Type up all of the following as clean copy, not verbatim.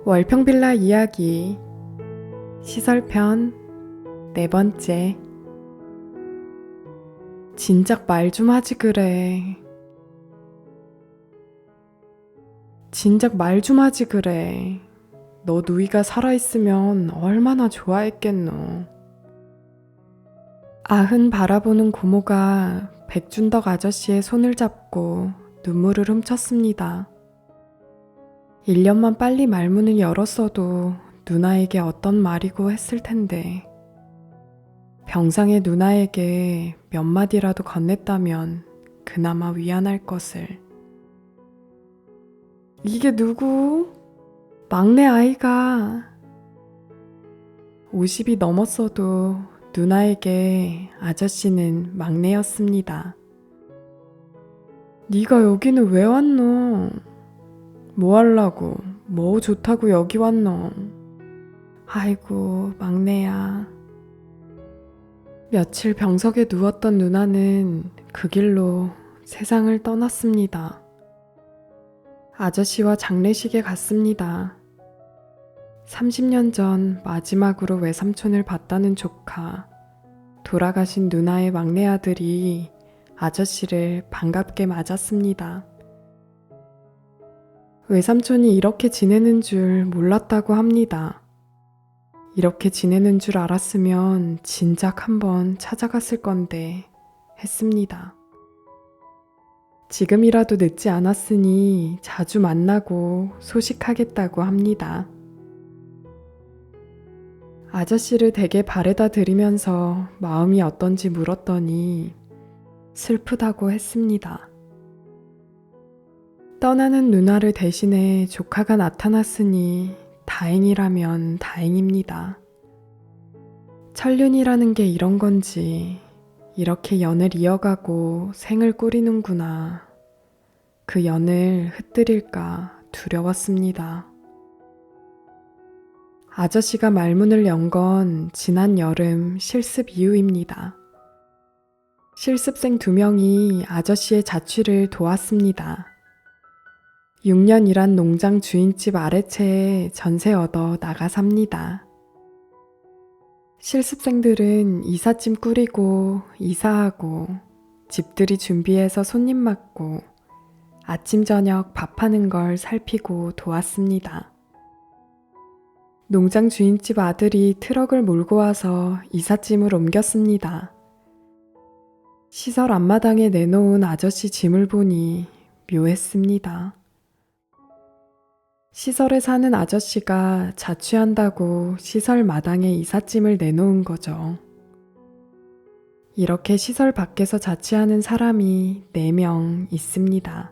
월평빌라 이야기 시설편 4번째. 진작 말 좀 하지 그래. 진작 말 좀 하지 그래. 너 누이가 살아있으면 얼마나 좋아했겠노. 아흔 바라보는 고모가 백준덕 아저씨의 손을 잡고 눈물을 훔쳤습니다. 1년만 빨리 말문을 열었어도 누나에게 어떤 말이고 했을 텐데 병상의 누나에게 몇 마디라도 건넸다면 그나마 위안할 것을. 이게 누구? 막내 아이가. 50이 넘었어도 누나에게 아저씨는 막내였습니다. 네가 여기는 왜 왔노? 뭐 하려고? 뭐 좋다고 여기 왔노? 아이고 막내야. 며칠 병석에 누웠던 누나는 그 길로 세상을 떠났습니다. 아저씨와 장례식에 갔습니다. 30년 전 마지막으로 외삼촌을 봤다는 조카, 돌아가신 누나의 막내 아들이 아저씨를 반갑게 맞았습니다. 외삼촌이 이렇게 지내는 줄 몰랐다고 합니다. 이렇게 지내는 줄 알았으면 진작 한번 찾아갔을 건데 했습니다. 지금이라도 늦지 않았으니 자주 만나고 소식하겠다고 합니다. 아저씨를 댁에 바래다 드리면서 마음이 어떤지 물었더니 슬프다고 했습니다. 떠나는 누나를 대신해 조카가 나타났으니 다행이라면 다행입니다. 천륜이라는 게 이런 건지, 이렇게 연을 이어가고 생을 꾸리는구나. 그 연을 흩뜨릴까 두려웠습니다. 아저씨가 말문을 연 건 지난 여름 실습 이후입니다. 실습생 2명이 아저씨의 자취를 도왔습니다. 6년 일한 농장 주인집 아래채에 전세 얻어 나가 삽니다. 실습생들은 이삿짐 꾸리고 이사하고 집들이 준비해서 손님 맞고 아침 저녁 밥하는 걸 살피고 도왔습니다. 농장 주인집 아들이 트럭을 몰고 와서 이삿짐을 옮겼습니다. 시설 앞마당에 내놓은 아저씨 짐을 보니 묘했습니다. 시설에 사는 아저씨가 자취한다고 시설 마당에 이삿짐을 내놓은 거죠. 이렇게 시설 밖에서 자취하는 사람이 4명 있습니다.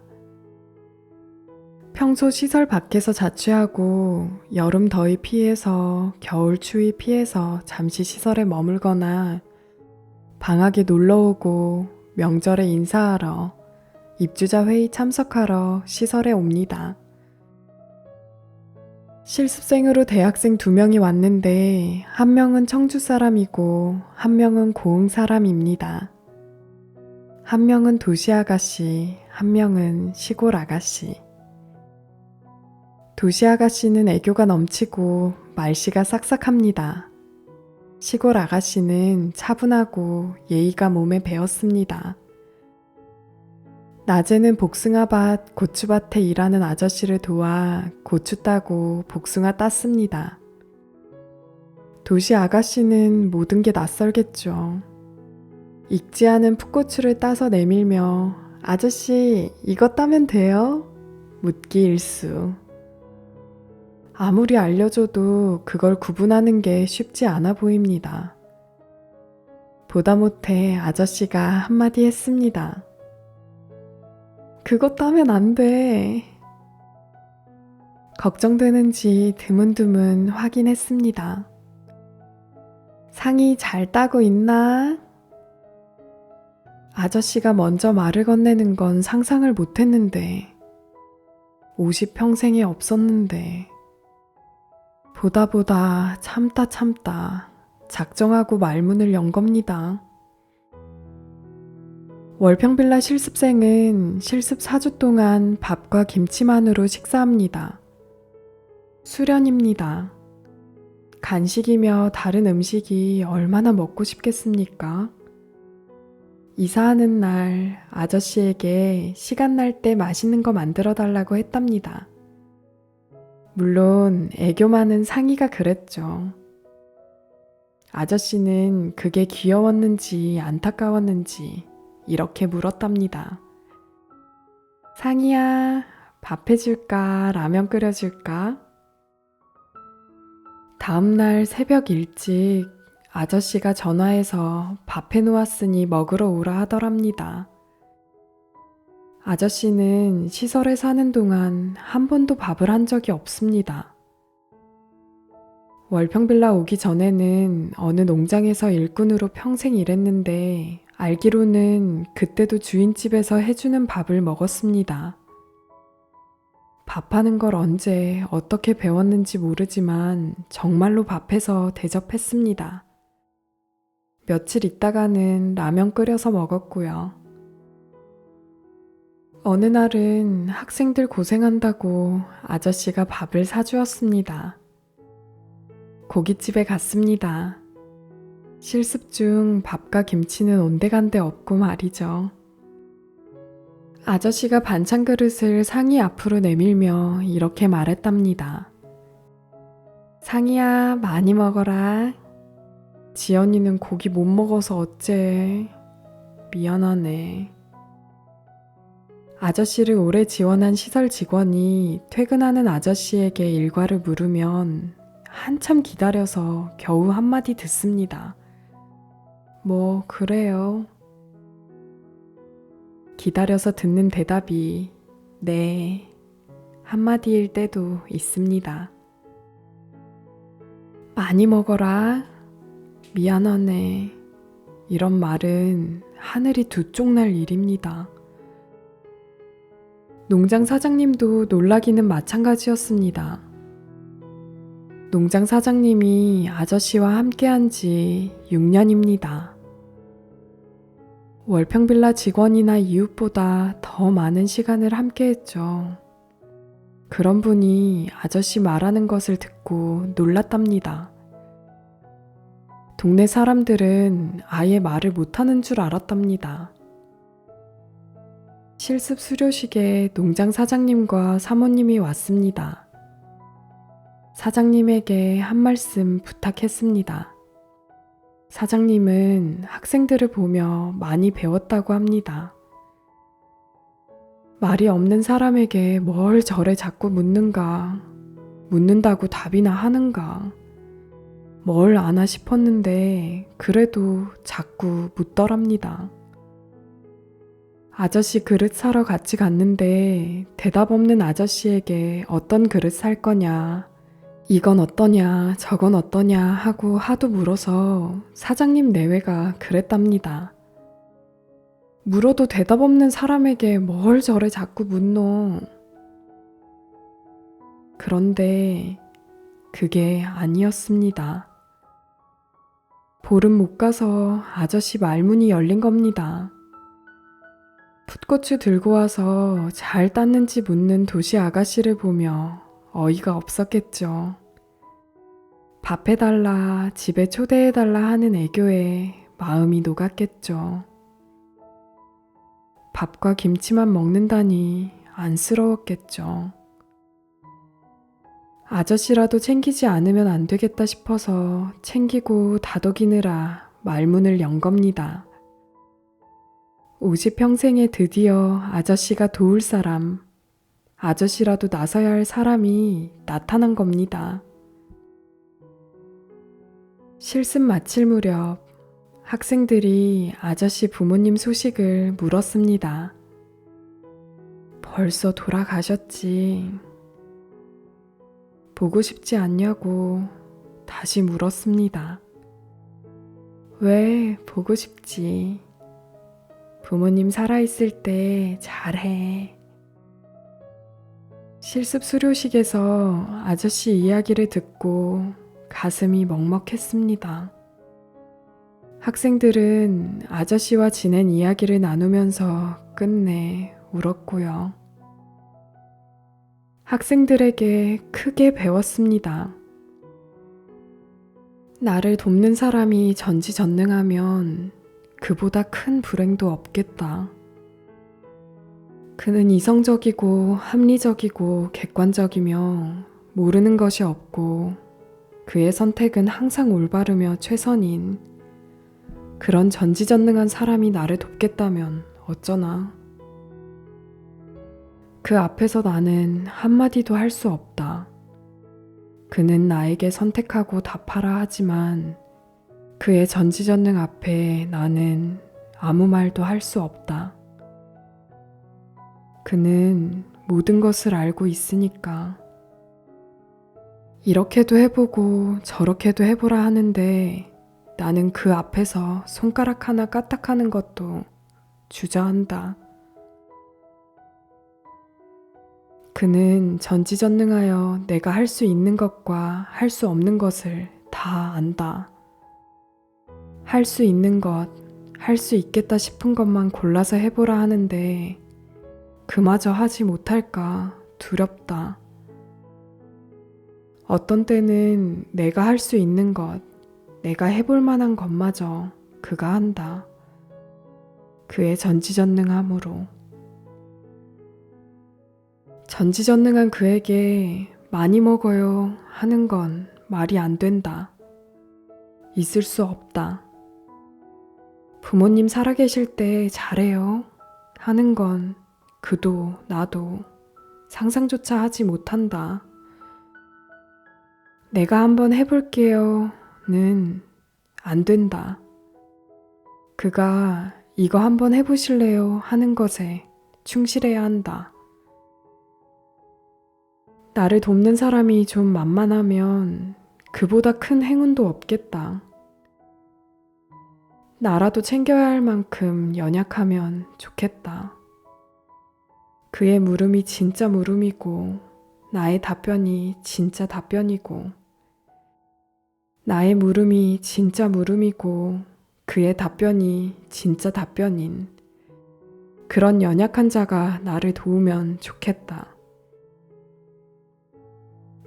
평소 시설 밖에서 자취하고 여름 더위 피해서 겨울 추위 피해서 잠시 시설에 머물거나 방학에 놀러오고 명절에 인사하러 입주자 회의 참석하러 시설에 옵니다. 실습생으로 대학생 2명이 왔는데 한 명은 청주 사람이고 한 명은 고흥 사람입니다. 한 명은 도시 아가씨, 한 명은 시골 아가씨. 도시 아가씨는 애교가 넘치고 말씨가 싹싹합니다. 시골 아가씨는 차분하고 예의가 몸에 배었습니다. 낮에는 복숭아밭, 고추밭에 일하는 아저씨를 도와 고추 따고 복숭아 땄습니다. 도시 아가씨는 모든 게 낯설겠죠. 익지 않은 풋고추를 따서 내밀며 아저씨 이거 따면 돼요? 묻기 일수. 아무리 알려줘도 그걸 구분하는 게 쉽지 않아 보입니다. 보다 못해 아저씨가 한마디 했습니다. 그거 따면 안 돼. 걱정되는지 드문드문 확인했습니다. 상의 잘 따고 있나? 아저씨가 먼저 말을 건네는 건 상상을 못했는데 50평생에 없었는데 보다 참다 작정하고 말문을 연 겁니다. 월평빌라 실습생은 실습 4주 동안 밥과 김치만으로 식사합니다. 수련입니다. 간식이며 다른 음식이 얼마나 먹고 싶겠습니까? 이사하는 날 아저씨에게 시간 날 때 맛있는 거 만들어 달라고 했답니다. 물론 애교 많은 상의가 그랬죠. 아저씨는 그게 귀여웠는지 안타까웠는지 이렇게 물었답니다. 상의야, 밥 해줄까? 라면 끓여줄까? 다음날 새벽 일찍 아저씨가 전화해서 밥 해놓았으니 먹으러 오라 하더랍니다. 아저씨는 시설에 사는 동안 한 번도 밥을 한 적이 없습니다. 월평빌라 오기 전에는 어느 농장에서 일꾼으로 평생 일했는데 알기로는 그때도 주인집에서 해주는 밥을 먹었습니다. 밥하는 걸 언제 어떻게 배웠는지 모르지만 정말로 밥해서 대접했습니다. 며칠 있다가는 라면 끓여서 먹었고요. 어느 날은 학생들 고생한다고 아저씨가 밥을 사주었습니다. 고깃집에 갔습니다. 실습 중 밥과 김치는 온데간데 없고 말이죠. 아저씨가 반찬 그릇을 상의 앞으로 내밀며 이렇게 말했답니다. 상의야, 많이 먹어라. 지연이는 고기 못 먹어서 어째. 미안하네. 아저씨를 오래 지원한 시설 직원이 퇴근하는 아저씨에게 일과를 물으면 한참 기다려서 겨우 한마디 듣습니다. 뭐, 그래요. 기다려서 듣는 대답이 네, 한마디일 때도 있습니다. 많이 먹어라. 미안하네. 이런 말은 하늘이 두 쪽 날 일입니다. 농장 사장님도 놀라기는 마찬가지였습니다. 농장 사장님이 아저씨와 함께한 지 6년입니다. 월평빌라 직원이나 이웃보다 더 많은 시간을 함께했죠. 그런 분이 아저씨 말하는 것을 듣고 놀랐답니다. 동네 사람들은 아예 말을 못하는 줄 알았답니다. 실습 수료식에 농장 사장님과 사모님이 왔습니다. 사장님에게 한 말씀 부탁했습니다. 사장님은 학생들을 보며 많이 배웠다고 합니다. 말이 없는 사람에게 뭘 저래 자꾸 묻는가, 묻는다고 답이나 하는가, 뭘 아나 싶었는데 그래도 자꾸 묻더랍니다. 아저씨 그릇 사러 같이 갔는데 대답 없는 아저씨에게 어떤 그릇 살 거냐, 이건 어떠냐, 저건 어떠냐 하고 하도 물어서 사장님 내외가 그랬답니다. 물어도 대답 없는 사람에게 뭘 저래 자꾸 묻노. 그런데 그게 아니었습니다. 보름 못 가서 아저씨 말문이 열린 겁니다. 풋고추 들고 와서 잘 땄는지 묻는 도시 아가씨를 보며 어이가 없었겠죠. 밥 해달라, 집에 초대해달라 하는 애교에 마음이 녹았겠죠. 밥과 김치만 먹는다니 안쓰러웠겠죠. 아저씨라도 챙기지 않으면 안 되겠다 싶어서 챙기고 다독이느라 말문을 연 겁니다. 50평생에 드디어 아저씨가 도울 사람, 아저씨라도 나서야 할 사람이 나타난 겁니다. 실습 마칠 무렵 학생들이 아저씨 부모님 소식을 물었습니다. 벌써 돌아가셨지. 보고 싶지 않냐고 다시 물었습니다. 왜 보고 싶지? 부모님 살아있을 때 잘해. 실습 수료식에서 아저씨 이야기를 듣고 가슴이 먹먹했습니다. 학생들은 아저씨와 지낸 이야기를 나누면서 끝내 울었고요. 학생들에게 크게 배웠습니다. 나를 돕는 사람이 전지전능하면 그보다 큰 불행도 없겠다. 그는 이성적이고 합리적이고 객관적이며 모르는 것이 없고 그의 선택은 항상 올바르며 최선인 그런 전지전능한 사람이 나를 돕겠다면 어쩌나. 그 앞에서 나는 한마디도 할 수 없다. 그는 나에게 선택하고 답하라 하지만 그의 전지전능 앞에 나는 아무 말도 할 수 없다. 그는 모든 것을 알고 있으니까. 이렇게도 해보고 저렇게도 해보라 하는데 나는 그 앞에서 손가락 하나 까딱하는 것도 주저한다. 그는 전지전능하여 내가 할 수 있는 것과 할 수 없는 것을 다 안다. 할 수 있는 것, 할 수 있겠다 싶은 것만 골라서 해보라 하는데 그마저 하지 못할까 두렵다. 어떤 때는 내가 할 수 있는 것, 내가 해볼 만한 것마저 그가 한다. 그의 전지전능함으로. 전지전능한 그에게 많이 먹어요 하는 건 말이 안 된다. 있을 수 없다. 부모님 살아계실 때 잘해요 하는 건 그도 나도 상상조차 하지 못한다. 내가 한번 해볼게요는 안 된다. 그가 이거 한번 해보실래요 하는 것에 충실해야 한다. 나를 돕는 사람이 좀 만만하면 그보다 큰 행운도 없겠다. 나라도 챙겨야 할 만큼 연약하면 좋겠다. 그의 물음이 진짜 물음이고 나의 답변이 진짜 답변이고 나의 물음이 진짜 물음이고 그의 답변이 진짜 답변인 그런 연약한 자가 나를 도우면 좋겠다.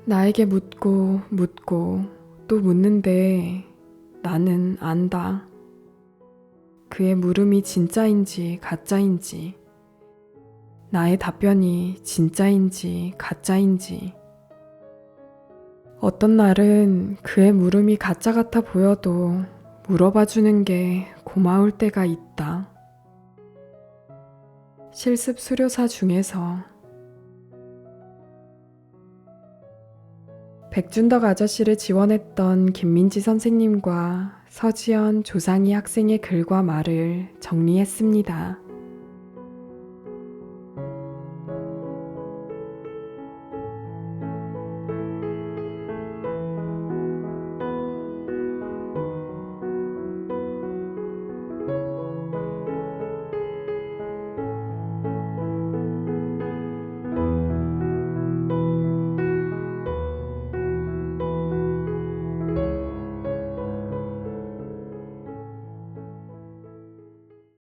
나에게 묻고 또 묻는데 나는 안다. 그의 물음이 진짜인지 가짜인지, 나의 답변이 진짜인지 가짜인지. 어떤 날은 그의 물음이 가짜 같아 보여도 물어봐 주는 게 고마울 때가 있다. 실습 수료사 중에서 백준덕 아저씨를 지원했던 김민지 선생님과 서지연, 조상희 학생의 글과 말을 정리했습니다.